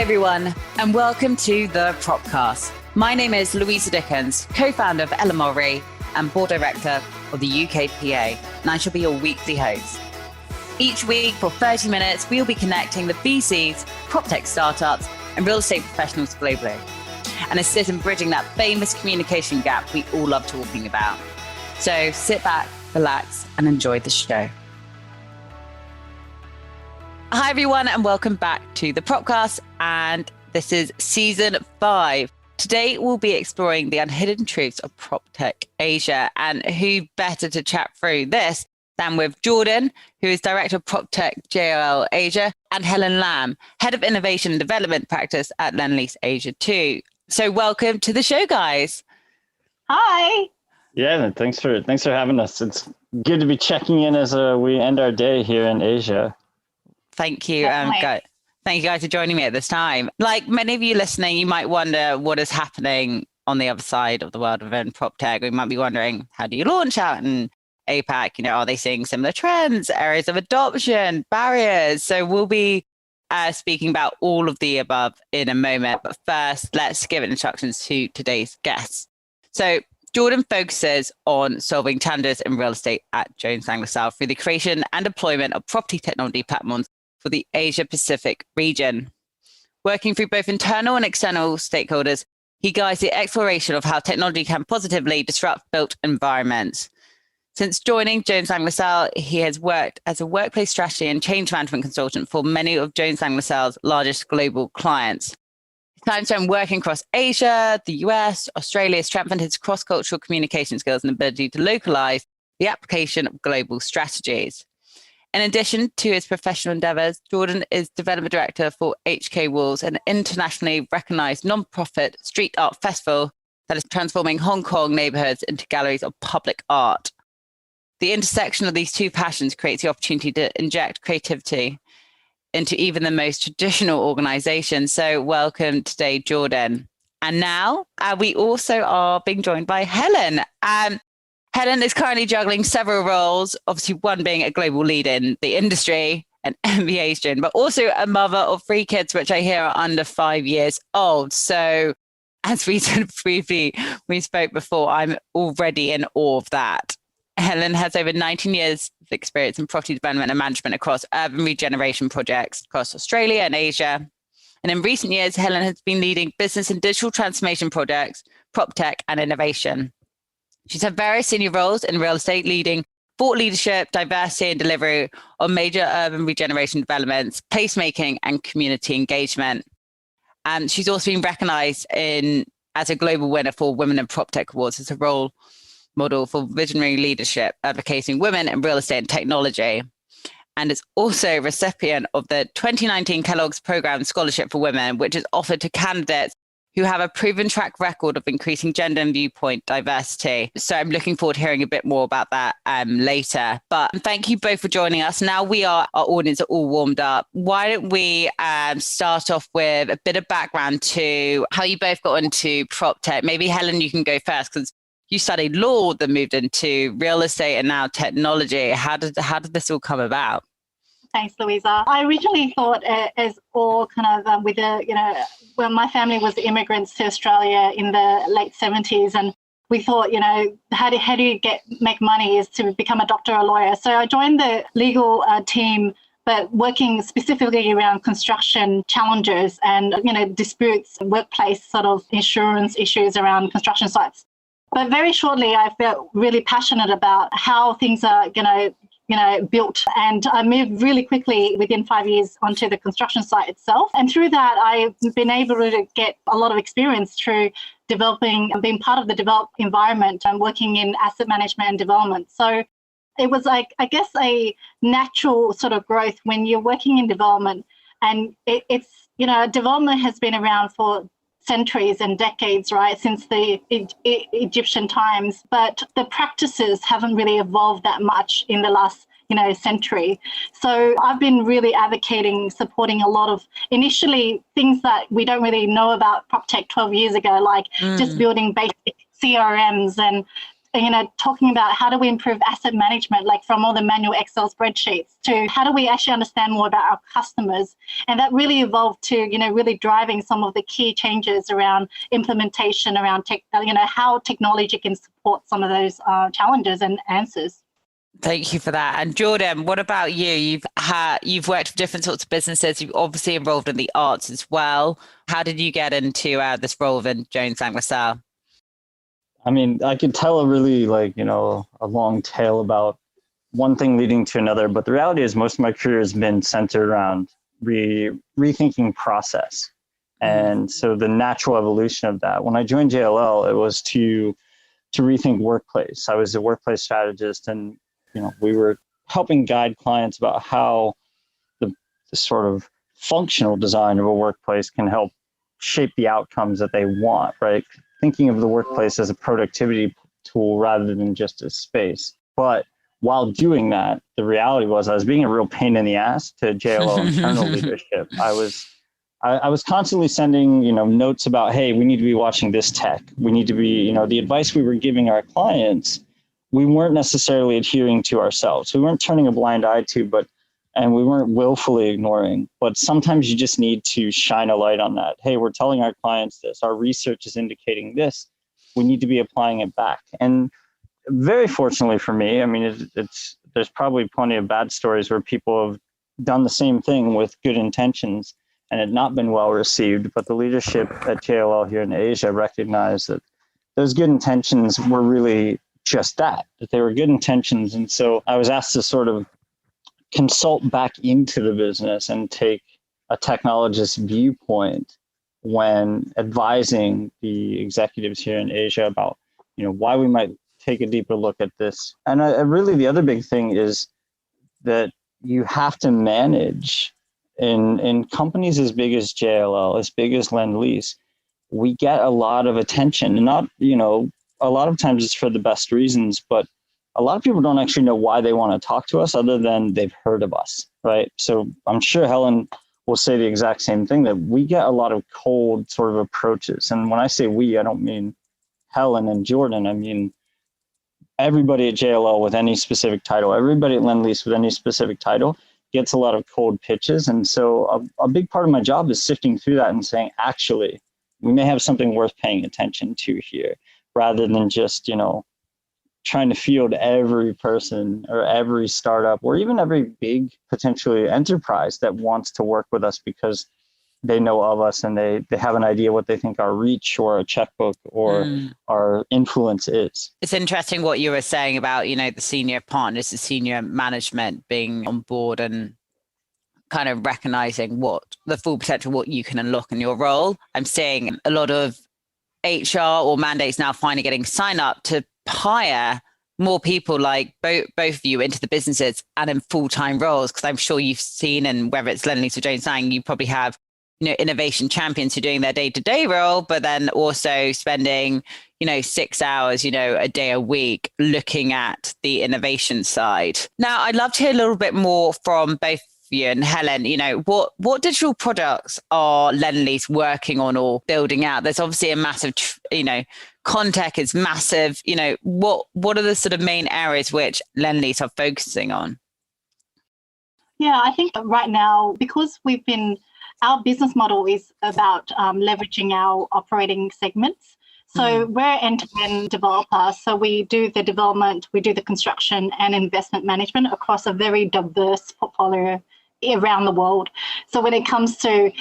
everyone, and welcome to the Propcast. My name is Louisa Dickens, co-founder of Ellen Mulry and board director of the UKPA, and I shall be your weekly host. Each week for 30 minutes, we'll be connecting the VCs, prop tech startups, and real estate professionals globally, and assist in bridging that famous communication gap we all love talking about. So sit back, relax, and enjoy the show. Hi, everyone, and welcome back to the Propcast, and this is season 5. Today, we'll be exploring the unhidden truths of prop tech Asia, and who better to chat through this than with Jordan, who is Director of Prop Tech JOL Asia, and Helen Lam, Head of Innovation and Development Practice at Lendlease Asia 2. So welcome to the show, guys. Hi. Yeah, thanks for having us. It's good to be checking in as we end our day here in Asia. Thank you. Thank you guys for joining me at this time. Like many of you listening, you might wonder what is happening on the other side of the world within prop tech. We might be wondering, how do you launch out in APAC? Are they seeing similar trends, areas of adoption, barriers? So we'll be speaking about all of the above in a moment. But first, let's give introductions to today's guests. So Jordan focuses on solving challenges in real estate at Jones Lang LaSalle through the creation and deployment of property technology platforms for the Asia Pacific region. Working through both internal and external stakeholders, he guides the exploration of how technology can positively disrupt built environments. Since joining Jones Lang LaSalle, he has worked as a workplace strategy and change management consultant for many of Jones Lang LaSalle's largest global clients. His time spent working across Asia, the US, Australia strengthened his cross-cultural communication skills and ability to localize the application of global strategies. In addition to his professional endeavors, Jordan is development director for HK Walls, an internationally recognized non-profit street art festival that is transforming Hong Kong neighborhoods into galleries of public art. The intersection of these two passions creates the opportunity to inject creativity into even the most traditional organizations. So welcome today, Jordan. And now we also are being joined by Helen. Helen is currently juggling several roles, obviously one being a global lead in the industry, an MBA student, but also a mother of 3 kids, which I hear are under 5 years old. So as we said briefly, we spoke before, I'm already in awe of that. Helen has over 19 years of experience in property development and management across urban regeneration projects across Australia and Asia. And in recent years, Helen has been leading business and digital transformation projects, prop tech and innovation. She's had various senior roles in real estate, leading thought leadership, diversity and delivery on major urban regeneration developments, placemaking and community engagement. And she's also been recognized as a global winner for Women in Prop Tech Awards as a role model for visionary leadership, advocating women in real estate and technology. And is also a recipient of the 2019 Kellogg's Program Scholarship for Women, which is offered to candidates who have a proven track record of increasing gender and viewpoint diversity. So I'm looking forward to hearing a bit more about that later. But thank you both for joining us. Now our audience are all warmed up. Why don't we start off with a bit of background to how you both got into prop tech? Maybe Helen, you can go first because you studied law, then moved into real estate and now technology. How did this all come about? Thanks, Louisa. I originally thought as all kind of when my family was immigrants to Australia in the late 70s, and we thought, how do you make money is to become a doctor or a lawyer. So I joined the legal team, but working specifically around construction challenges and, disputes, workplace sort of insurance issues around construction sites. But very shortly, I felt really passionate about how things are built. And I moved really quickly within 5 years onto the construction site itself. And through that, I've been able to get a lot of experience through developing and being part of the developed environment and working in asset management and development. So it was like, I guess, a natural sort of growth when you're working in development. And it's development has been around for centuries and decades, right, since the Egyptian times, but the practices haven't really evolved that much in the last century. So I've been really advocating, supporting a lot of initially things that we don't really know about prop tech 12 years ago, like just building basic CRMs and talking about how do we improve asset management, like from all the manual Excel spreadsheets to how do we actually understand more about our customers. And that really evolved to, really driving some of the key changes around implementation, around how technology can support some of those challenges and answers. Thank you for that. And Jordan, what about you? You've worked for different sorts of businesses. You've obviously involved in the arts as well. How did you get into this role within Jones Lang LaSalle? I mean, I could tell a really a long tale about one thing leading to another, but the reality is most of my career has been centered around rethinking process. And so the natural evolution of that, when I joined JLL, it was to rethink workplace. I was a workplace strategist, and we were helping guide clients about how the sort of functional design of a workplace can help shape the outcomes that they want, right? Thinking of the workplace as a productivity tool rather than just a space. But while doing that, the reality was I was being a real pain in the ass to JLL internal leadership. I was constantly sending, notes about, hey, we need to be watching this tech. We need to be, the advice we were giving our clients, we weren't necessarily adhering to ourselves. We weren't turning a blind eye to, and we weren't willfully ignoring. But sometimes you just need to shine a light on that. Hey, we're telling our clients this. Our research is indicating this. We need to be applying it back. And very fortunately for me, I mean, there's probably plenty of bad stories where people have done the same thing with good intentions and it not been well received. But the leadership at JLL here in Asia recognized that those good intentions were really just that they were good intentions. And so I was asked to sort of consult back into the business and take a technologist viewpoint when advising the executives here in Asia about, why we might take a deeper look at this. And really the other big thing is that you have to manage in companies as big as JLL, as big as Lend-Lease, we get a lot of attention, and not, a lot of times it's for the best reasons, but a lot of people don't actually know why they want to talk to us other than they've heard of us, right? So I'm sure Helen will say the exact same thing, that we get a lot of cold sort of approaches. And when I say we, I don't mean Helen and Jordan. I mean everybody at JLL with any specific title, everybody at Lend-Lease with any specific title gets a lot of cold pitches. And so a big part of my job is sifting through that and saying, actually, we may have something worth paying attention to here, rather than just, trying to field every person or every startup or even every big potentially enterprise that wants to work with us because they know of us and they have an idea what they think our reach or a checkbook or our influence is. It's interesting what you were saying about, the senior partners, the senior management being on board and kind of recognizing what the full potential, what you can unlock in your role. I'm seeing a lot of HR or mandates now finally getting signed up to hire more people like both of you into the businesses and in full-time roles, because I'm sure you've seen, and whether it's Lend-Lease or Jones Lang, you probably have innovation champions who are doing their day-to-day role, but then also spending 6 hours a day a week looking at the innovation side. Now I'd love to hear a little bit more from both you and Helen. What digital products are Lend-Lease working on or building out? There's obviously a massive Contech is massive. What are the sort of main areas which Lend-Lease are focusing on? Yeah, I think right now, because our business model is about leveraging our operating segments. So we're end-to-end developer. So we do the development, we do the construction and investment management across a very diverse portfolio around the world. So when it comes to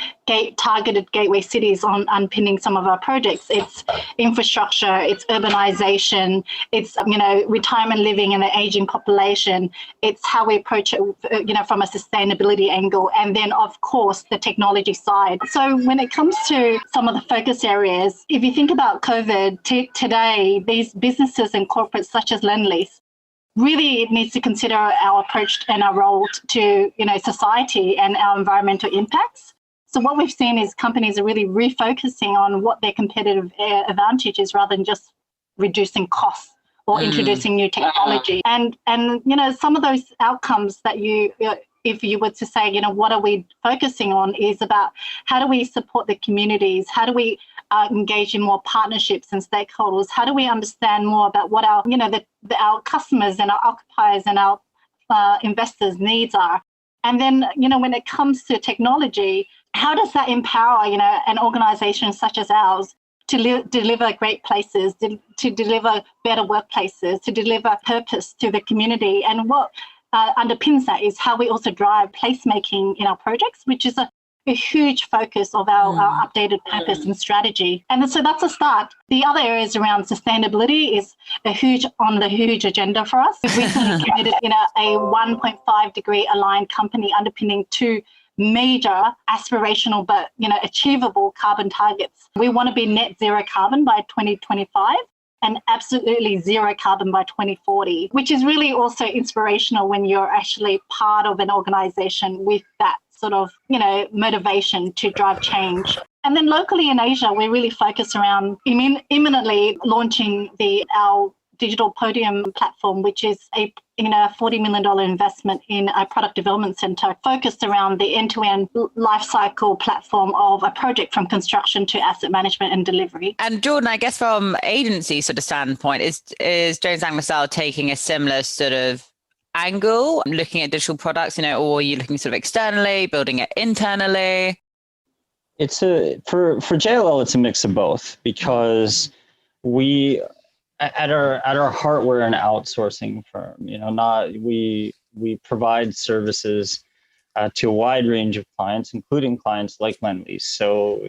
targeted gateway cities on underpinning some of our projects, it's infrastructure, it's urbanization, it's retirement living and the aging population. It's how we approach it, from a sustainability angle, and then of course the technology side. So when it comes to some of the focus areas, if you think about COVID today, these businesses and corporates such as Lend-Lease really needs to consider our approach and our role to society and our environmental impacts. So what we've seen is companies are really refocusing on what their competitive advantage is rather than just reducing costs or introducing new technology. And some of those outcomes that if you were to say, what are we focusing on, is about how do we support the communities? How do we engage in more partnerships and stakeholders? How do we understand more about what our, our customers and our occupiers and our investors' needs are? And then, when it comes to technology, how does that empower, an organization such as ours to deliver great places, to deliver better workplaces, to deliver purpose to the community? And what underpins that is how we also drive placemaking in our projects, which is a huge focus of our updated purpose and strategy. And so that's a start. The other areas around sustainability is on the huge agenda for us. We've recently committed in a 1.5 degree aligned company underpinning 2 major aspirational but achievable carbon targets. We want to be net zero carbon by 2025 and absolutely zero carbon by 2040, which is really also inspirational when you're actually part of an organization with that sort of motivation to drive change. And then locally in Asia, we're really focused around imminently launching our digital podium platform, which is a $40 million investment in a product development center focused around the end-to-end life cycle platform of a project from construction to asset management and delivery. And Jordan, I guess from agency sort of standpoint, is Jones Lang LaSalle taking a similar sort of angle, looking at digital products, or are you looking sort of externally, building it internally? It's for JLL, it's a mix of both, because we at our heart, we're an outsourcing firm. We provide services to a wide range of clients, including clients like Lendlease. So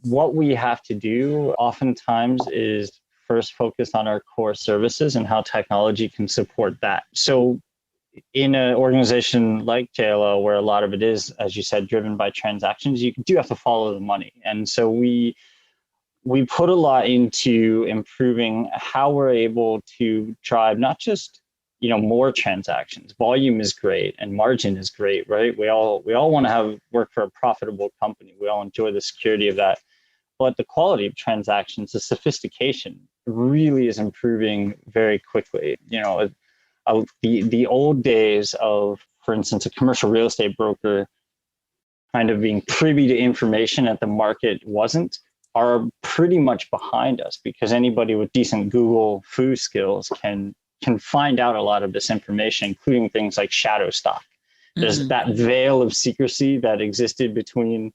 what we have to do oftentimes is first focus on our core services and how technology can support that. So in an organization like JLL, where a lot of it is, as you said, driven by transactions, you do have to follow the money. And so we put a lot into improving how we're able to drive not just more transactions. Volume is great and margin is great, right? We all want to work for a profitable company. We all enjoy the security of that. But the quality of transactions, the sophistication really is improving very quickly. The old days of, for instance, a commercial real estate broker kind of being privy to information that the market wasn't, are pretty much behind us, because anybody with decent Google foo skills can find out a lot of this information, including things like shadow stock. There's that veil of secrecy that existed between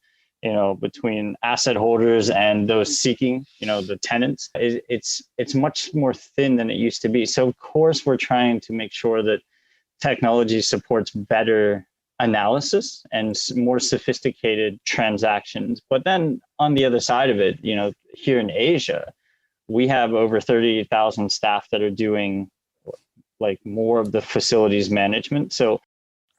asset holders and those seeking, the tenants. It's much more thin than it used to be. So of course, we're trying to make sure that technology supports better analysis and more sophisticated transactions. But then on the other side of it, here in Asia, we have over 30,000 staff that are doing like more of the facilities management. So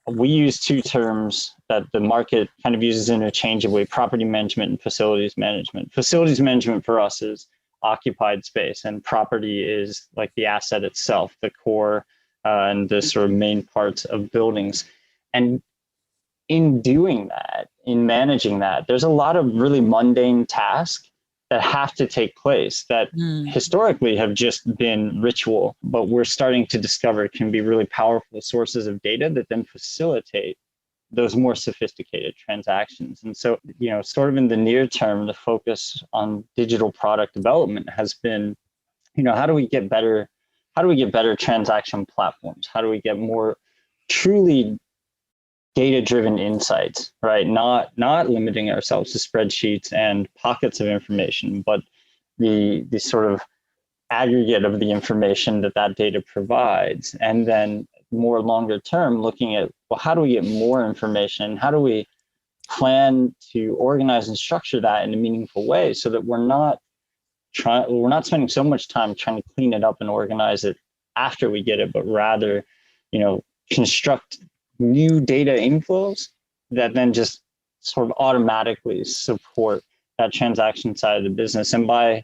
we use 2 terms that the market kind of uses interchangeably: property management and facilities management. Facilities management for us is occupied space, and property is like the asset itself, the core and the sort of main parts of buildings. And in doing that, in managing that, there's a lot of really mundane tasks that have to take place that historically have just been ritual, but we're starting to discover can be really powerful sources of data that then facilitate those more sophisticated transactions. And so, sort of in the near term, the focus on digital product development has been, how do we get better transaction platforms? How do we get more truly data-driven insights, right? Not limiting ourselves to spreadsheets and pockets of information, but the sort of aggregate of the information that data provides. And then more longer term, looking at, well, how do we get more information? How do we plan to organize and structure that in a meaningful way so that we're not spending so much time trying to clean it up and organize it after we get it, but rather, construct new data inflows that then just sort of automatically support that transaction side of the business. And by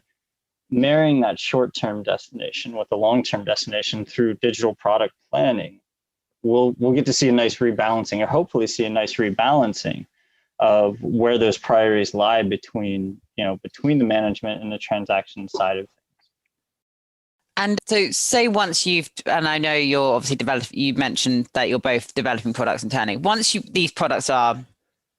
marrying that short-term destination with the long-term destination through digital product planning, we'll get to see a nice rebalancing, or hopefully see a nice rebalancing of where those priorities lie between the management and the transaction side of things. And so say once and I know you're obviously you mentioned that you're both developing products internally. Once these products are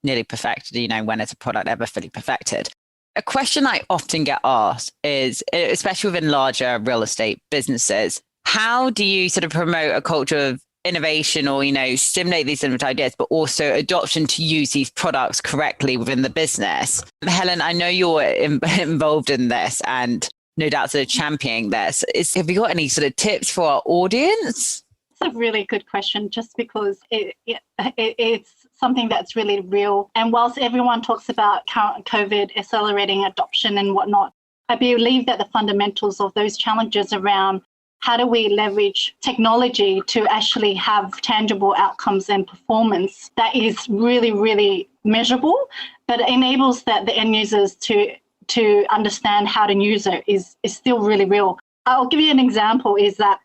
nearly perfected, when is a product ever fully perfected? A question I often get asked is, especially within larger real estate businesses, how do you sort of promote a culture of innovation or, stimulate these different ideas, but also adoption to use these products correctly within the business? Helen, I know you're involved in this and no doubt sort of championing this. Have you got any sort of tips for our audience? It's a really good question, just because it's something that's really real. And whilst everyone talks about current COVID accelerating adoption and whatnot, I believe that the fundamentals of those challenges around how do we leverage technology to actually have tangible outcomes and performance that is really, really measurable, but enables the end users to understand how to use it is still really real. I'll give you an example is that,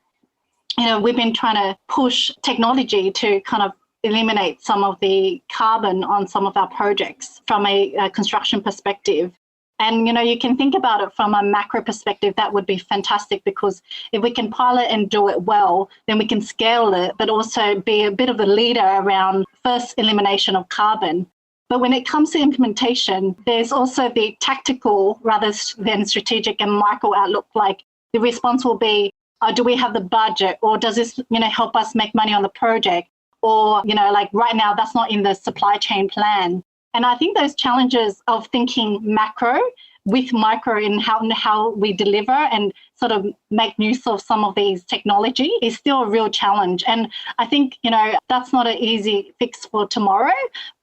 we've been trying to push technology to kind of eliminate some of the carbon on some of our projects from a construction perspective. And, you can think about it from a macro perspective, that would be fantastic, because if we can pilot and do it well, then we can scale it, but also be a bit of a leader around first elimination of carbon. But when it comes to implementation, there's also the tactical rather than strategic and micro outlook. Like the response will be, do we have the budget, or does this, help us make money on the project? Or, like right now, that's not in the supply chain plan. And I think those challenges of thinking macro with micro in how we deliver and sort of make use of some of these technology is still a real challenge. And I think, that's not an easy fix for tomorrow,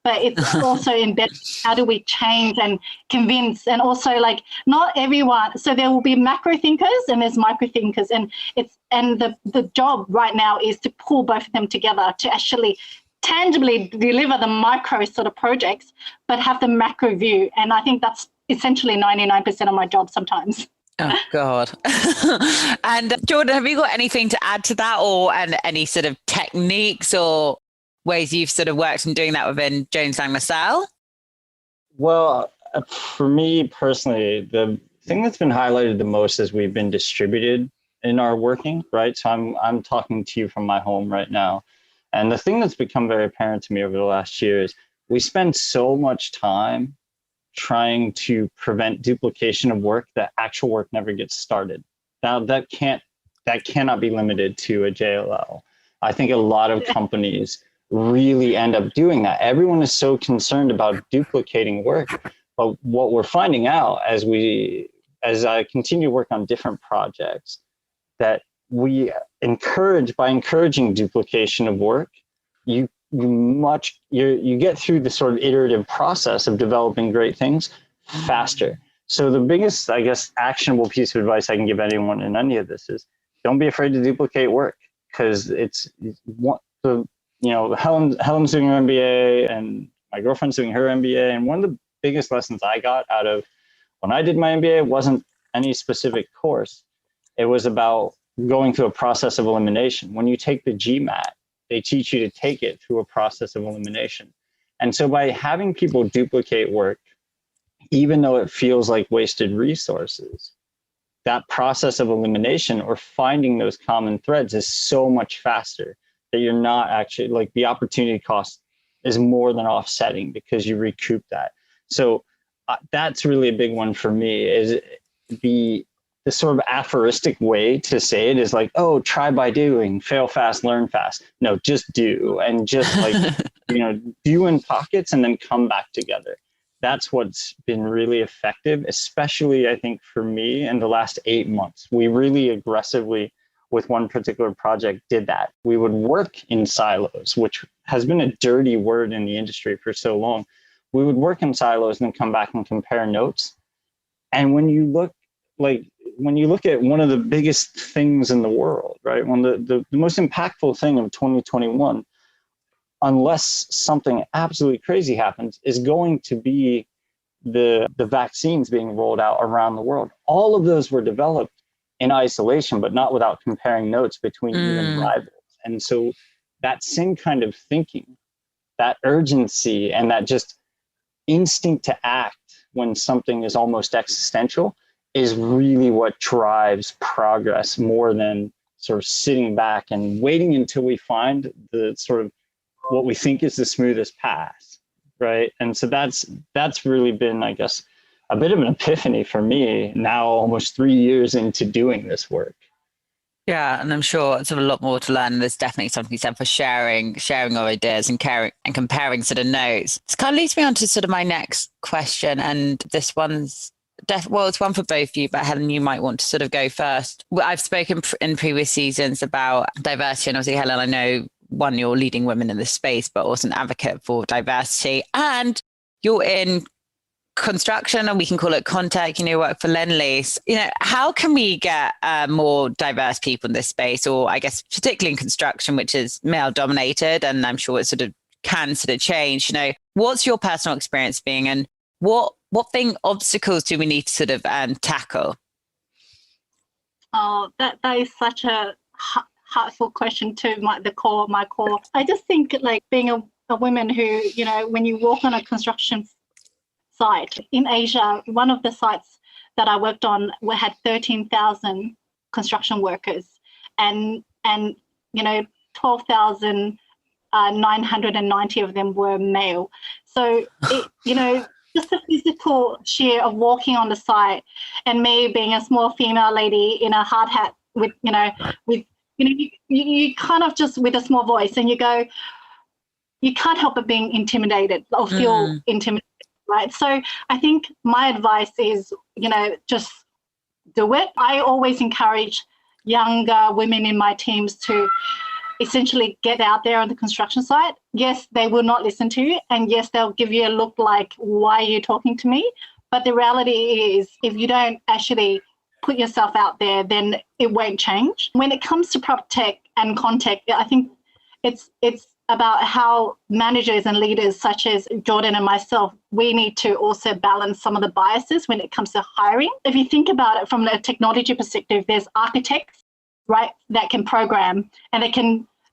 but it's also embedded. How do we change and convince? And also, like, not everyone, so there will be macro thinkers and there's micro thinkers, and the job right now is to pull both of them together to actually tangibly deliver the micro sort of projects, but have the macro view. And I think that's essentially 99% of my job sometimes. Oh, God. And Jordan, have you got anything to add to that, or any sort of techniques or ways you've sort of worked in doing that within Jones Lang LaSalle? Well, for me personally, the thing that's been highlighted the most is we've been distributed in our working, right? So I'm talking to you from my home right now. And the thing that's become very apparent to me over the last year is we spend so much time trying to prevent duplication of work that actual work never gets started. Now that cannot be limited to a JLL. I think a lot of companies really end up doing that. Everyone is so concerned about duplicating work, but what we're finding out as I continue to work on different projects, that we by encouraging duplication of work, you get through the sort of iterative process of developing great things faster. So the biggest, I guess, actionable piece of advice I can give anyone in any of this is don't be afraid to duplicate work, because Helen's doing her MBA and my girlfriend's doing her MBA. And one of the biggest lessons I got out of when I did my MBA wasn't any specific course. It was about going through a process of elimination. When you take the GMAT, they teach you to take it through a process of elimination. And so by having people duplicate work, even though it feels like wasted resources, that process of elimination or finding those common threads is so much faster that you're not actually, like, the opportunity cost is more than offsetting because you recoup that. So that's really a big one for me, is the sort of aphoristic way to say it is like, oh, try by doing, fail fast, learn fast. No, just do, and just do in pockets and then come back together. That's what's been really effective, especially I think for me in the last 8 months. We really aggressively, with one particular project, did that. We would work in silos, which has been a dirty word in the industry for so long. We would work in silos and then come back and compare notes. And when you look at one of the biggest things in the world, right? The most impactful thing of 2021, unless something absolutely crazy happens, is going to be the vaccines being rolled out around the world. All of those were developed in isolation, but not without comparing notes between even rivals. And so that same kind of thinking, that urgency, and that just instinct to act when something is almost existential is really what drives progress, more than sort of sitting back and waiting until we find the sort of what we think is the smoothest path, right? And so that's really been, I guess, a bit of an epiphany for me now, almost 3 years into doing this work. Yeah, and I'm sure it's a lot more to learn. There's definitely something said for sharing our ideas and caring and comparing sort of notes. This kind of leads me on to sort of my next question, and this one's it's one for both of you, but Helen, you might want to sort of go first. I've spoken in previous seasons about diversity, and obviously, Helen, I know one, you're leading women in this space, but also an advocate for diversity, and you're in construction, and we can call it contact, work for Lend-Lease. How can we get more diverse people in this space, or I guess particularly in construction, which is male dominated, and I'm sure it sort of can sort of change. What's your personal experience being, and what obstacles do we need to sort of tackle? Oh, that is such a heartful question to my core. I just think like being a woman who, when you walk on a construction site in Asia, one of the sites that I worked on had 13,000 construction workers, and 12,990 of them were male. So just the physical sheer of walking on the site, and me being a small female lady in a hard hat with you kind of just with a small voice, and you can't help but being intimidated or feel intimidated. Right. So I think my advice is, just do it. I always encourage younger women in my teams to essentially get out there on the construction site. Yes, they will not listen to you. And yes, they'll give you a look like, why are you talking to me? But the reality is, if you don't actually put yourself out there, then it won't change. When it comes to prop tech and contact, I think it's about how managers and leaders such as Jordan and myself, we need to also balance some of the biases when it comes to hiring. If you think about it from a technology perspective, there's architects, right, that can program, and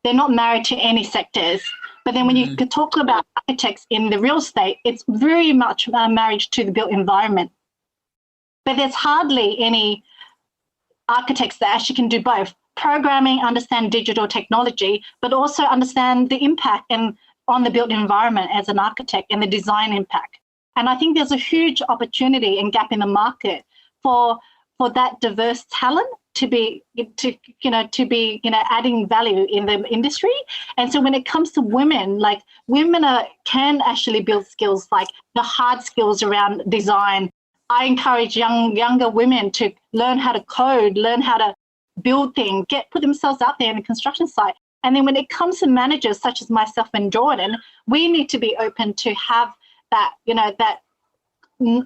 they're not married to any sectors. But then when you talk about architects in the real estate, it's very much married to the built environment. But there's hardly any architects that actually can do both. Programming, understand digital technology, but also understand the impact on the built environment as an architect and the design impact. And I think there's a huge opportunity and gap in the market for that diverse talent to be adding value in the industry. And so when it comes to women, like women can actually build skills like the hard skills around design. I encourage younger women to learn how to code, learn how to build things, put themselves out there in the construction site. And then when it comes to managers such as myself and Jordan, we need to be open to have that, that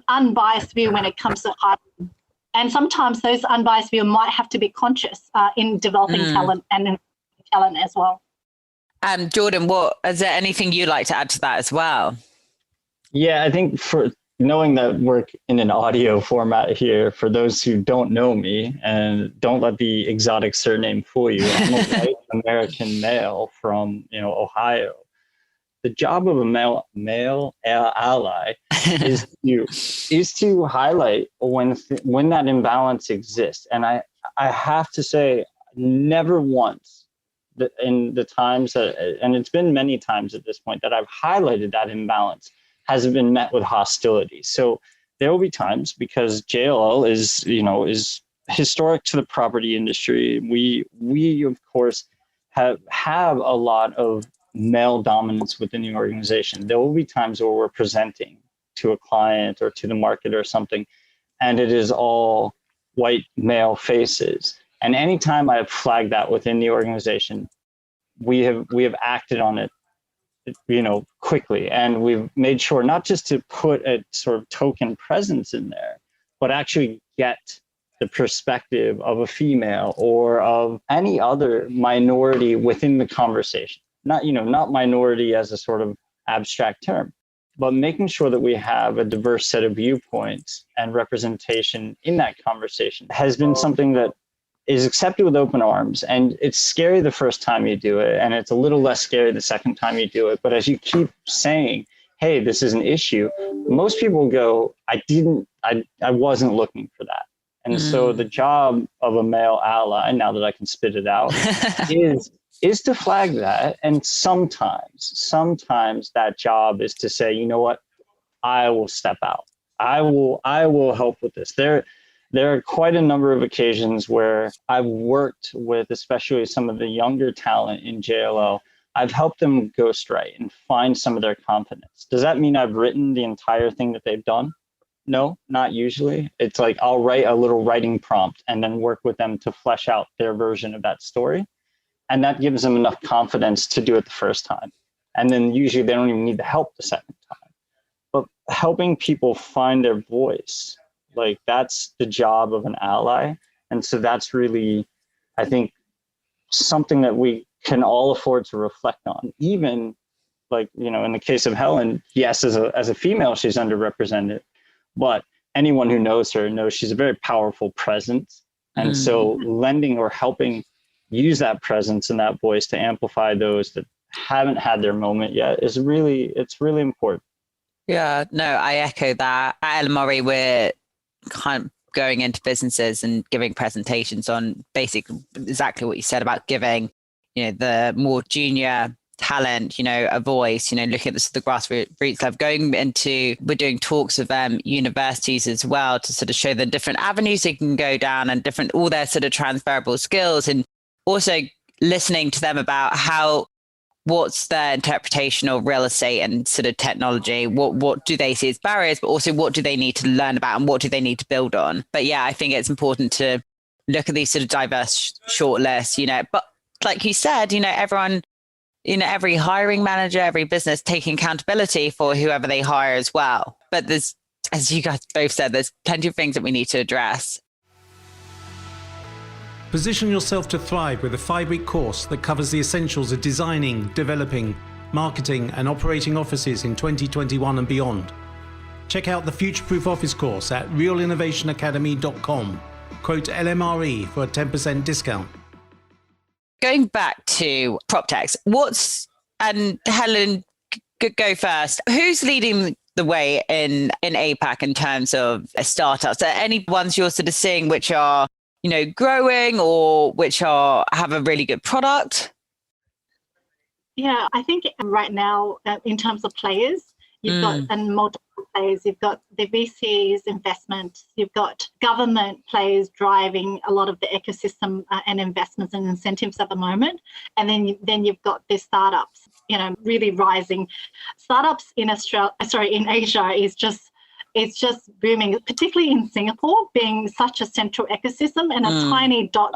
unbiased view when it comes to hiring. And sometimes those unbiased view might have to be conscious in developing talent and in talent as well. Jordan, is there anything you'd like to add to that as well? Yeah, I think for knowing that we're in an audio format here, for those who don't know me, and don't let the exotic surname fool you, I'm a white American male from Ohio. The job of a male ally is to highlight when that imbalance exists. And I have to say, never once in the times and it's been many times at this point that I've highlighted that imbalance, has been met with hostility. So there will be times, because JLL is historic to the property industry. We of course have a lot of male dominance within the organization. There will be times where we're presenting to a client or to the market or something, and it is all white male faces. And anytime I have flagged that within the organization, we have acted on it quickly, and we've made sure not just to put a sort of token presence in there, but actually get the perspective of a female or of any other minority within the conversation. Not minority as a sort of abstract term, but making sure that we have a diverse set of viewpoints and representation in that conversation has been something that is accepted with open arms. And it's scary the first time you do it, and it's a little less scary the second time you do it. But as you keep saying, hey, this is an issue, most people go, I wasn't looking for that. And so the job of a male ally, now that I can spit it out, is to flag that. And sometimes that job is to say, you know what, I will step out. I will help with this. There are quite a number of occasions where I've worked with, especially some of the younger talent in JLL. I've helped them ghostwrite and find some of their confidence. Does that mean I've written the entire thing that they've done? No, not usually. It's like I'll write a little writing prompt and then work with them to flesh out their version of that story. And that gives them enough confidence to do it the first time. And then usually they don't even need the help the second time. But helping people find their voice, like that's the job of an ally. And so that's really, I think, something that we can all afford to reflect on. Even like, you know, in the case of Helen, yes, as a female, she's underrepresented, but anyone who knows her knows she's a very powerful presence. And so lending or helping use that presence and that voice to amplify those that haven't had their moment yet is really, it's really important. Yeah, no, I echo that. At Murray, we're kind of going into businesses and giving presentations on basically exactly what you said about giving, you know, the more junior talent, you know, a voice, you know, looking at this, the grassroots level, going into, we're doing talks with universities as well to sort of show the different avenues they can go down and different, all their sort of transferable skills, and also listening to them about what's their interpretation of real estate and sort of technology, what do they see as barriers, but also what do they need to learn about and what do they need to build on. But yeah, I think it's important to look at these sort of diverse shortlists, you know, but like you said, you know, everyone, you know, every hiring manager, every business taking accountability for whoever they hire as well. But there's, as you guys both said, there's plenty of things that we need to address. Position yourself to thrive with a 5-week course that covers the essentials of designing, developing, marketing and operating offices in 2021 and beyond. Check out the Future-Proof Office course at realinnovationacademy.com. Quote LMRE for a 10% discount. Going back to PropTechs, and Helen, go first. Who's leading the way in APAC in terms of startups? Are there any ones you're sort of seeing which are, you know, growing or which have a really good product? Yeah, I think right now, in terms of players, you've got multiple players. You've got the VCs investment. You've got government players driving a lot of the ecosystem and investments and incentives at the moment. And then you've got the startups, you know, really rising. Startups in Asia it's just booming, particularly in Singapore, being such a central ecosystem and a tiny dot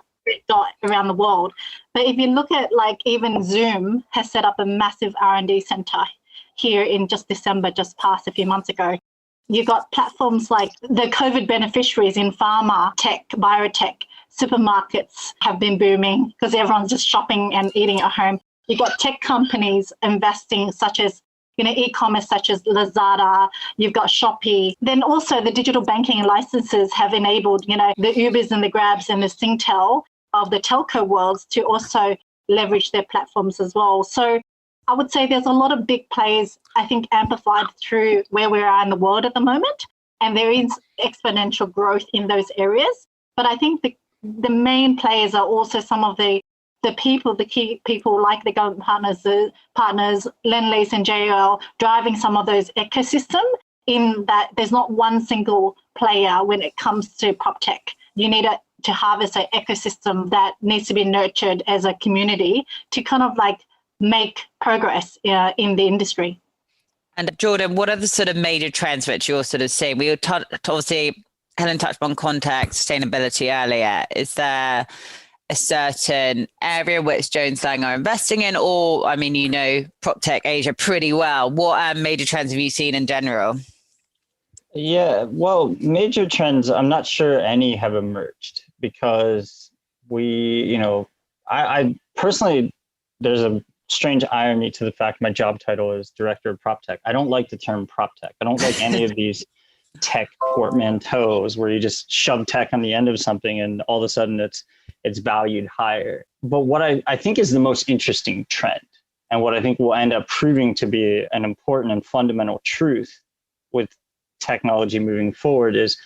around the world. But if you look at, like, even Zoom has set up a massive R&D center here in just December, just passed a few months ago. You've got platforms like the COVID beneficiaries in pharma, tech, biotech, supermarkets have been booming because everyone's just shopping and eating at home. You've got tech companies investing, such as, you know, e-commerce such as Lazada, you've got Shopee. Then also the digital banking licenses have enabled, you know, the Ubers and the Grabs and the Singtel of the telco worlds to also leverage their platforms as well. So I would say there's a lot of big players, I think, amplified through where we are in the world at the moment. And there is exponential growth in those areas. But I think the main players are also some of the key people like the government partners, Lendlease and JL, driving some of those ecosystem, in that there's not one single player when it comes to PropTech. You need to harvest an ecosystem that needs to be nurtured as a community to kind of like make progress in the industry. And Jordan, what are the sort of major trends which you're sort of seeing? We obviously, Helen touched on context, sustainability earlier. Is there a certain area which Jones Lang are investing in? Or, I mean, you know, PropTech Asia pretty well. What major trends have you seen in general? Yeah, well, major trends, I'm not sure any have emerged because I personally, there's a strange irony to the fact my job title is Director of PropTech. I don't like the term PropTech. I don't like any of these tech portmanteaus where you just shove tech on the end of something and all of a sudden it's valued higher. But what I think is the most interesting trend, and what I think will end up proving to be an important and fundamental truth with technology moving forward, is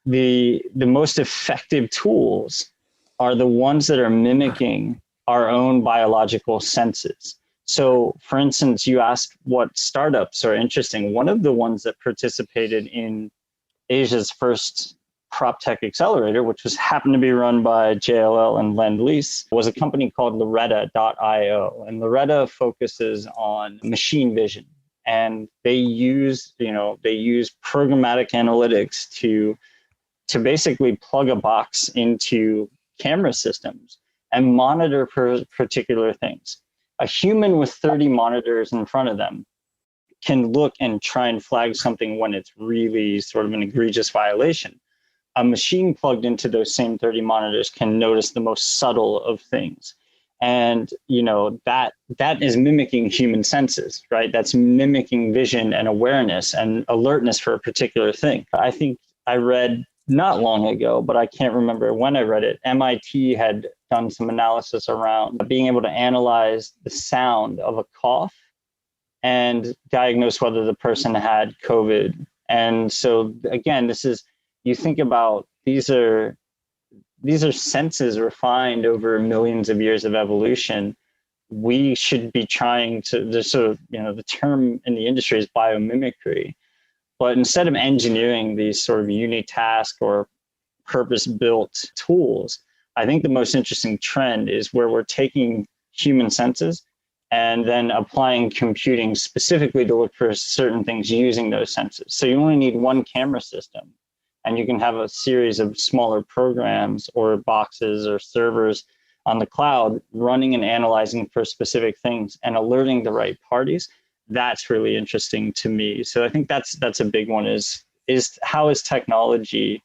the most effective tools are the ones that are mimicking our own biological senses. So for instance, you asked what startups are interesting. One of the ones that participated in Asia's first prop tech accelerator, which happened to be run by JLL and Lend-Lease, was a company called Loretta.io. And Loretta focuses on machine vision. And they use programmatic analytics to basically plug a box into camera systems and monitor particular things. A human with 30 monitors in front of them can look and try and flag something when it's really sort of an egregious violation. A machine plugged into those same 30 monitors can notice the most subtle of things. And that is mimicking human senses, right? That's mimicking vision and awareness and alertness for a particular thing. I think I read not long ago, but I can't remember when I read it, MIT had done some analysis around being able to analyze the sound of a cough and diagnose whether the person had COVID. And so again, you think about these are senses refined over millions of years of evolution. We should be trying to, the term in the industry is biomimicry. But instead of engineering these sort of unitask or purpose-built tools, I think the most interesting trend is where we're taking human senses and then applying computing specifically to look for certain things using those senses. So you only need one camera system, and you can have a series of smaller programs or boxes or servers on the cloud running and analyzing for specific things and alerting the right parties. That's really interesting to me. So I think that's a big one is how is technology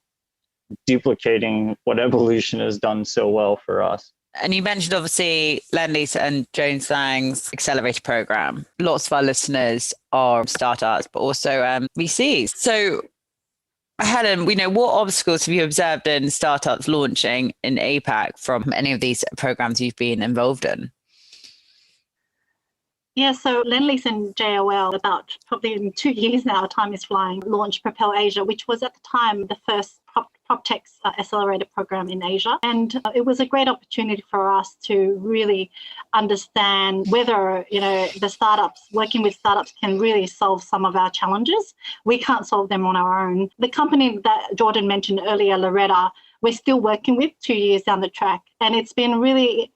duplicating what evolution has done so well for us? And you mentioned obviously Lend-Lease and Jones Lang's accelerator program. Lots of our listeners are startups, but also VCs. So Helen, what obstacles have you observed in startups launching in APAC from any of these programs you've been involved in? Yeah, so Lend-Lease and JLL, about probably in 2 years now, time is flying, launched Propel Asia, which was at the time the first PropTech accelerator program in Asia. And it was a great opportunity for us to really understand whether, the startups, working with startups can really solve some of our challenges. We can't solve them on our own. The company that Jordan mentioned earlier, Loretta, we're still working with 2 years down the track. And it's been really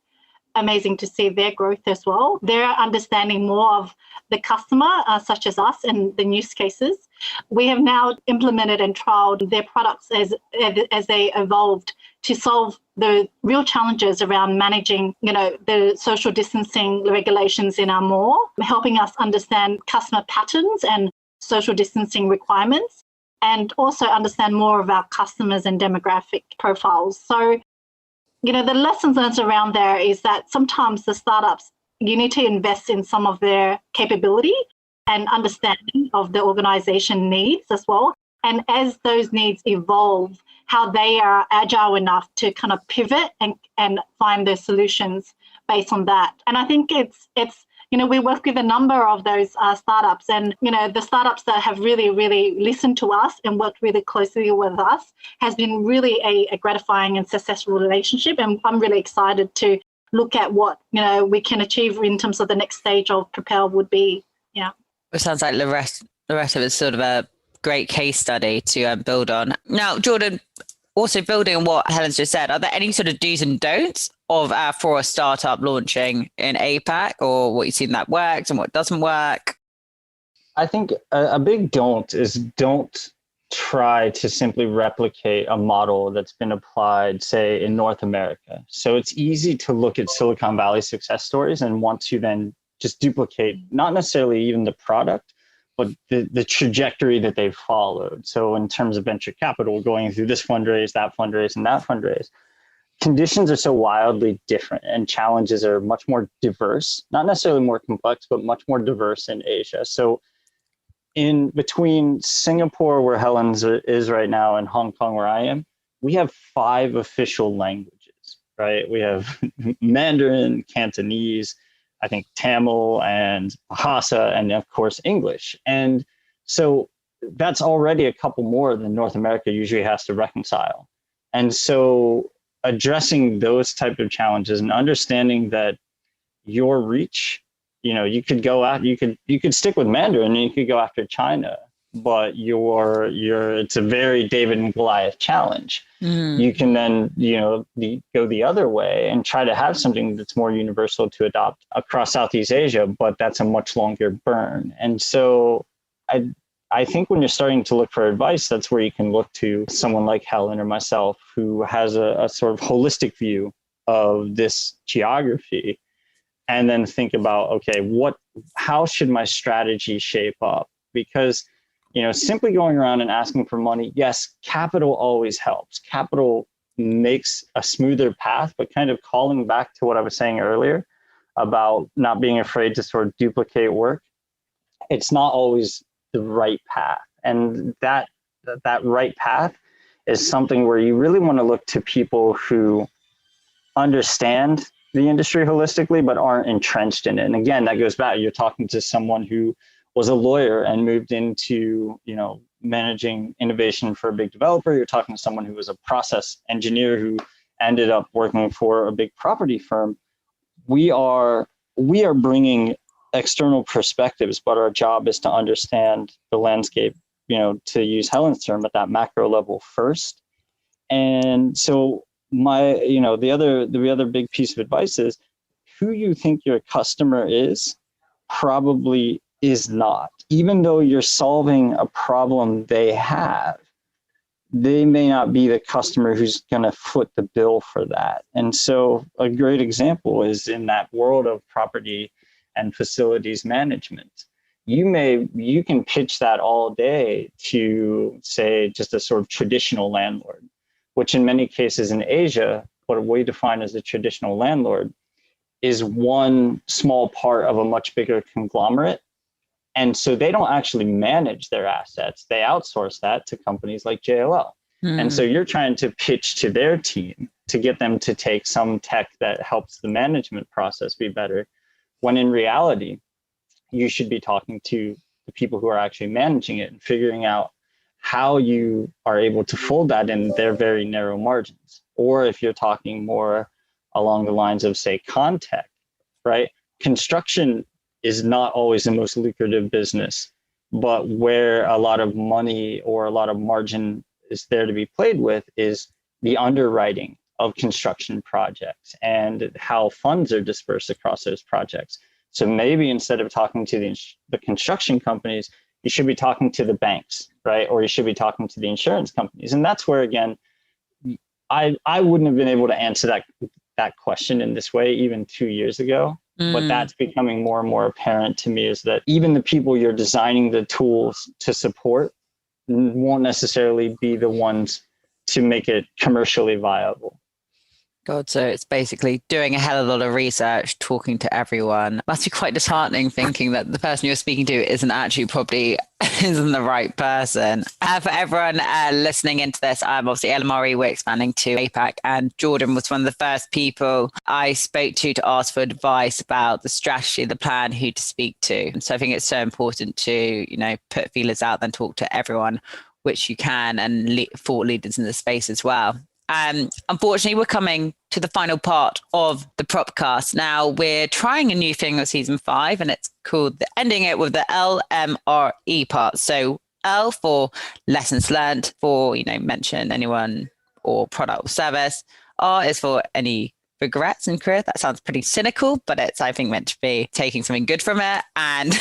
amazing to see their growth as well. They're understanding more of the customer, such as us, and the use cases. We have now implemented and trialed their products as they evolved to solve the real challenges around managing, the social distancing regulations in our mall, helping us understand customer patterns and social distancing requirements, and also understand more of our customers and demographic profiles. So the lessons learned around there is that sometimes the startups, you need to invest in some of their capability and understanding of the organization needs as well. And as those needs evolve, how they are agile enough to kind of pivot and find their solutions based on that. And I think it's we work with a number of those startups, and the startups that have really, really listened to us and worked really closely with us has been really a gratifying and successful relationship. And I'm really excited to look at what we can achieve in terms of the next stage of Propel would be. Yeah, it sounds like Loretta is sort of a great case study to build on. Now, Jordan, also building on what Helen's just said, are there any sort of do's and don'ts for a startup launching in APAC, or what you've seen that works and what doesn't work? I think a big don't try to simply replicate a model that's been applied, say, in North America. So it's easy to look at Silicon Valley success stories and want to then just duplicate, not necessarily even the product, but the trajectory that they've followed. So in terms of venture capital, going through this fundraise, that fundraise, and that fundraise, conditions are so wildly different and challenges are much more diverse, not necessarily more complex, but much more diverse in Asia. So in between Singapore, where Helen's is right now, and Hong Kong, where I am, we have 5 official languages, right? We have Mandarin, Cantonese, I think Tamil and Bahasa, and of course, English. And so that's already a couple more than North America usually has to reconcile. And so addressing those type of challenges and understanding that your reach, you could go out, you could stick with Mandarin and you could go after China, but it's a very David and Goliath challenge. You can then, go the other way and try to have something that's more universal to adopt across Southeast Asia, but that's a much longer burn. And so I think when you're starting to look for advice, that's where you can look to someone like Helen or myself, who has a sort of holistic view of this geography, and then think about, okay, how should my strategy shape up? Because, simply going around and asking for money, yes, capital always helps. Capital makes a smoother path, but kind of calling back to what I was saying earlier about not being afraid to sort of duplicate work, it's not always the right path. And that right path is something where you really want to look to people who understand the industry holistically, but aren't entrenched in it. And again, that goes back, you're talking to someone who was a lawyer and moved into, managing innovation for a big developer. You're talking to someone who was a process engineer who ended up working for a big property firm. We are bringing external perspectives, but our job is to understand the landscape, to use Helen's term, at that macro level first. And so the other big piece of advice is, who you think your customer is probably is not. Even though you're solving a problem they have, they may not be the customer who's going to foot the bill for that. And so a great example is in that world of property and facilities management. You can pitch that all day to, say, just a sort of traditional landlord, which in many cases in Asia, what we define as a traditional landlord is one small part of a much bigger conglomerate. And so they don't actually manage their assets. They outsource that to companies like JLL. And so you're trying to pitch to their team to get them to take some tech that helps the management process be better, when in reality, you should be talking to the people who are actually managing it and figuring out how you are able to fold that in their very narrow margins. Or if you're talking more along the lines of, say, Contech, right? Construction is not always the most lucrative business, but where a lot of money or a lot of margin is there to be played with is the underwriting of construction projects and how funds are dispersed across those projects. So maybe instead of talking to the construction companies, you should be talking to the banks, right? Or you should be talking to the insurance companies. And that's where, again, I wouldn't have been able to answer that question in this way even 2 years ago. But that's becoming more and more apparent to me, is that even the people you're designing the tools to support won't necessarily be the ones to make it commercially viable. God, so it's basically doing a hell of a lot of research, talking to everyone. Must be quite disheartening thinking that the person you're speaking to isn't the right person. For everyone listening into this, I'm obviously Ella Murray, we're expanding to APAC, and Jordan was one of the first people I spoke to ask for advice about the strategy, the plan, who to speak to. And so I think it's so important to, put feelers out, then talk to everyone, which you can, and thought leaders in the space as well. Unfortunately, we're coming to the final part of the Propcast. Now, we're trying a new thing with season 5, and it's called ending it with the LMRE part. So L for lessons learned, for, mention anyone or product or service. R is for any regrets in career. That sounds pretty cynical, but it's, I think, meant to be taking something good from it. And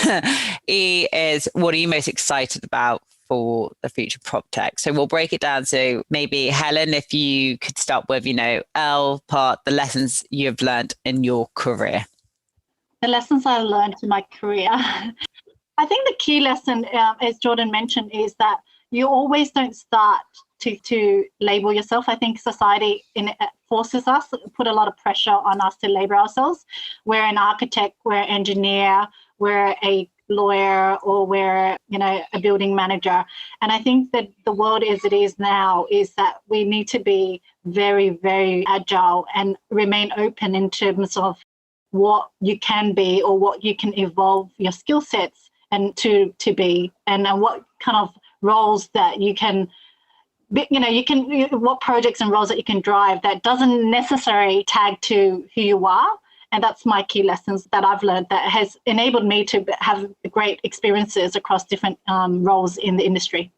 E is, what are you most excited about for the future prop tech? So we'll break it down. So maybe Helen, if you could start with, L part, the lessons you've learned in your career. The lessons I learned in my career. I think the key lesson, as Jordan mentioned, is that you always don't start to label yourself. I think society forces us, put a lot of pressure on us to label ourselves. We're an architect, we're an engineer, we're a lawyer, or we're a building manager. And I think that the world as it is now is that we need to be very, very agile and remain open in terms of what you can be or what you can evolve your skill sets and to be, and what kind of roles that you can what projects and roles that you can drive that doesn't necessarily tag to who you are. And that's my key lessons that I've learned that has enabled me to have great experiences across different roles in the industry.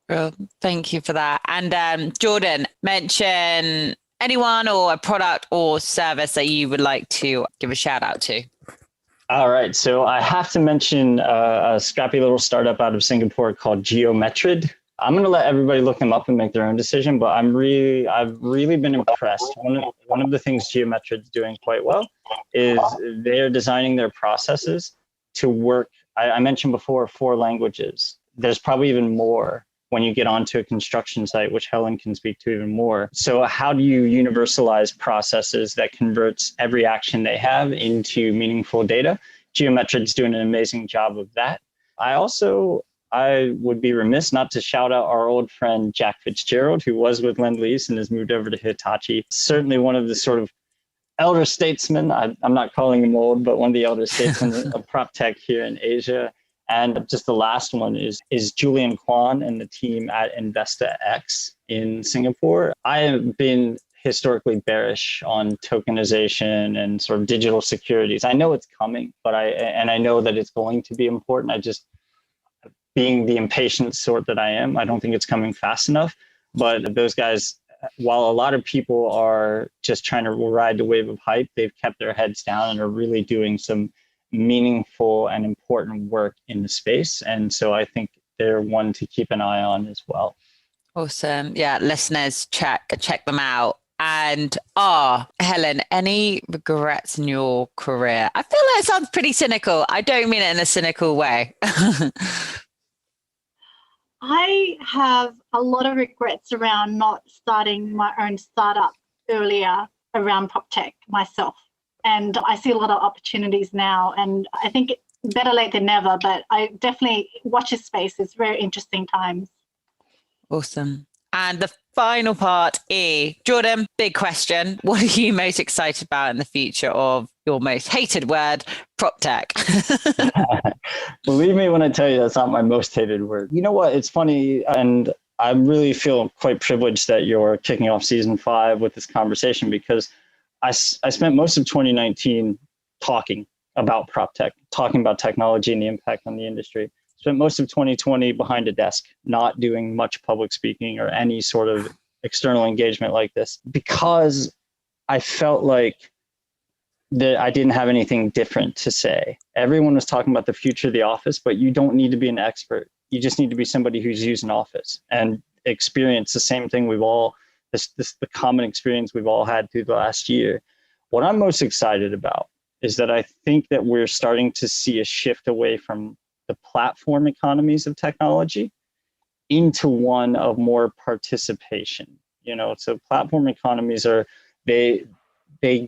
Well, thank you for that. And Jordan, mention anyone or a product or service that you would like to give a shout out to. All right. So I have to mention a scrappy little startup out of Singapore called Geometrid. I'm going to let everybody look them up and make their own decision, but I've really been impressed. One of the things Geometrid's doing quite well is they're designing their processes to work. I mentioned before 4 languages. There's probably even more when you get onto a construction site, which Helen can speak to even more. So how do you universalize processes that converts every action they have into meaningful data? Geometrid's doing an amazing job of that. I would be remiss not to shout out our old friend, Jack Fitzgerald, who was with Lend-Lease and has moved over to Hitachi. Certainly one of the sort of elder statesmen, I'm not calling him old, but one of the elder statesmen of prop tech here in Asia. And just the last one is Julian Kwan and the team at InvestaX in Singapore. I have been historically bearish on tokenization and sort of digital securities. I know it's coming, but I know that it's going to be important. Being the impatient sort that I am, I don't think it's coming fast enough. But those guys, while a lot of people are just trying to ride the wave of hype, they've kept their heads down and are really doing some meaningful and important work in the space. And so I think they're one to keep an eye on as well. Awesome. Yeah, listeners, check them out. And Helen, any regrets in your career? I feel like it sounds pretty cynical. I don't mean it in a cynical way. I have a lot of regrets around not starting my own startup earlier around prop tech myself. And I see a lot of opportunities now, and I think better late than never, but I definitely watch this space. It's very interesting times. Awesome. And the final part, Jordan, big question. What are you most excited about in the future of your most hated word, prop tech? Believe me when I tell you that's not my most hated word. You know what? It's funny, and I really feel quite privileged that you're kicking off season 5 with this conversation, because I spent most of 2019 talking about prop tech, talking about technology and the impact on the industry. Spent most of 2020 behind a desk, not doing much public speaking or any sort of external engagement like this, because I felt like that I didn't have anything different to say. Everyone was talking about the future of the office, but you don't need to be an expert. You just need to be somebody who's used an office and experience the same thing the common experience we've all had through the last year. What I'm most excited about is that I think that we're starting to see a shift away from the platform economies of technology into one of more participation. So platform economies they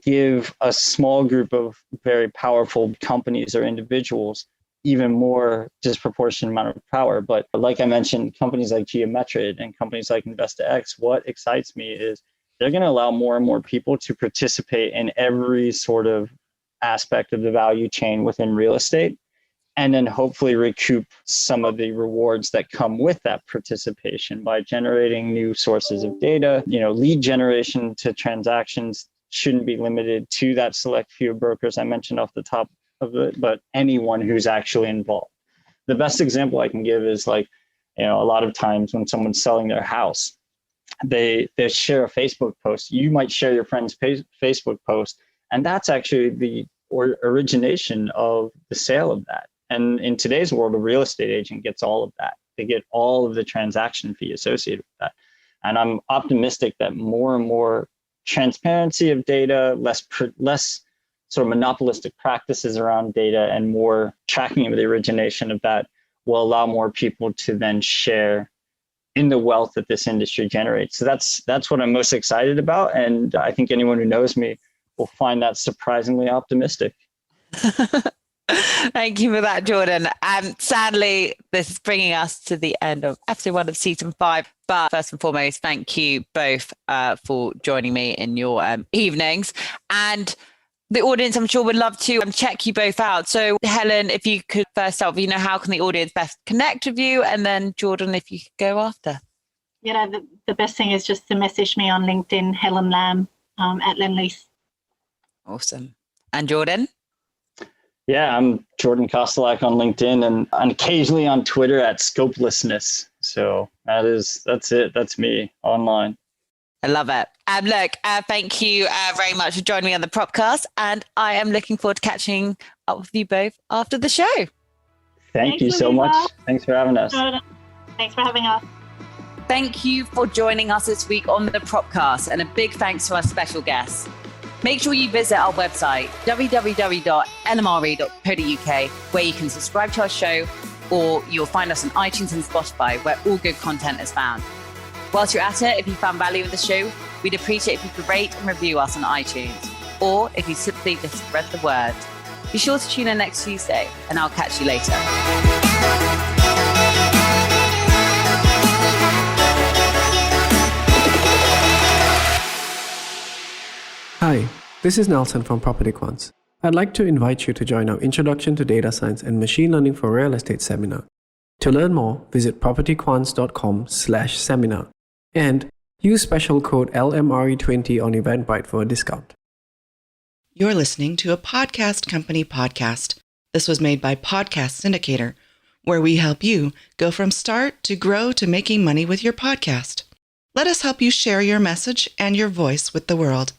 give a small group of very powerful companies or individuals even more disproportionate amount of power. But like I mentioned, companies like Geometrid and companies like InvestaX, what excites me is they're going to allow more and more people to participate in every sort of aspect of the value chain within real estate, and then hopefully recoup some of the rewards that come with that participation by generating new sources of data. Lead generation to transactions shouldn't be limited to that select few brokers I mentioned off the top of it, but anyone who's actually involved. The best example I can give is a lot of times when someone's selling their house, they share a Facebook post. You might share your friend's Facebook post, and that's actually the origination of the sale of that. And in today's world, a real estate agent gets all of that. They get all of the transaction fee associated with that. And I'm optimistic that more and more transparency of data, less sort of monopolistic practices around data, and more tracking of the origination of that will allow more people to then share in the wealth that this industry generates. So that's what I'm most excited about. And I think anyone who knows me will find that surprisingly optimistic. Thank you for that, Jordan. Sadly, this is bringing us to the end of episode 1 of season 5. But first and foremost, thank you both for joining me in your evenings. And the audience, I'm sure, would love to check you both out. So Helen, if you could first out, how can the audience best connect with you? And then Jordan, if you could go after. The best thing is just to message me on LinkedIn, Helen Lam at Lend-Lease. Awesome. And Jordan? Yeah, I'm Jordan Kostelac on LinkedIn and occasionally on Twitter at Scopelessness. So that's it. That's me online. I love it. Look, thank you very much for joining me on the Propcast. And I am looking forward to catching up with you both after the show. Thanks you so much. Thanks for having us. Thanks for having us. Thank you for joining us this week on the Propcast, and a big thanks to our special guests. Make sure you visit our website, www.nmre.co.uk, where you can subscribe to our show, or you'll find us on iTunes and Spotify, where all good content is found. Whilst you're at it, if you found value in the show, we'd appreciate if you could rate and review us on iTunes, or if you simply just spread the word. Be sure to tune in next Tuesday, and I'll catch you later. Hi, this is Nelson from Property Quants. I'd like to invite you to join our Introduction to Data Science and Machine Learning for Real Estate seminar. To learn more, visit propertyquants.com/seminar and use special code LMRE20 on Eventbrite for a discount. You're listening to a podcast company podcast. This was made by Podcast Syndicator, where we help you go from start to grow to making money with your podcast. Let us help you share your message and your voice with the world.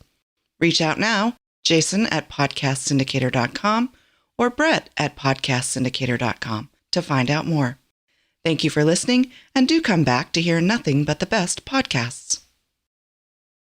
Reach out now, Jason at podcastsyndicator.com or Brett at podcastsyndicator.com to find out more. Thank you for listening, and do come back to hear nothing but the best podcasts.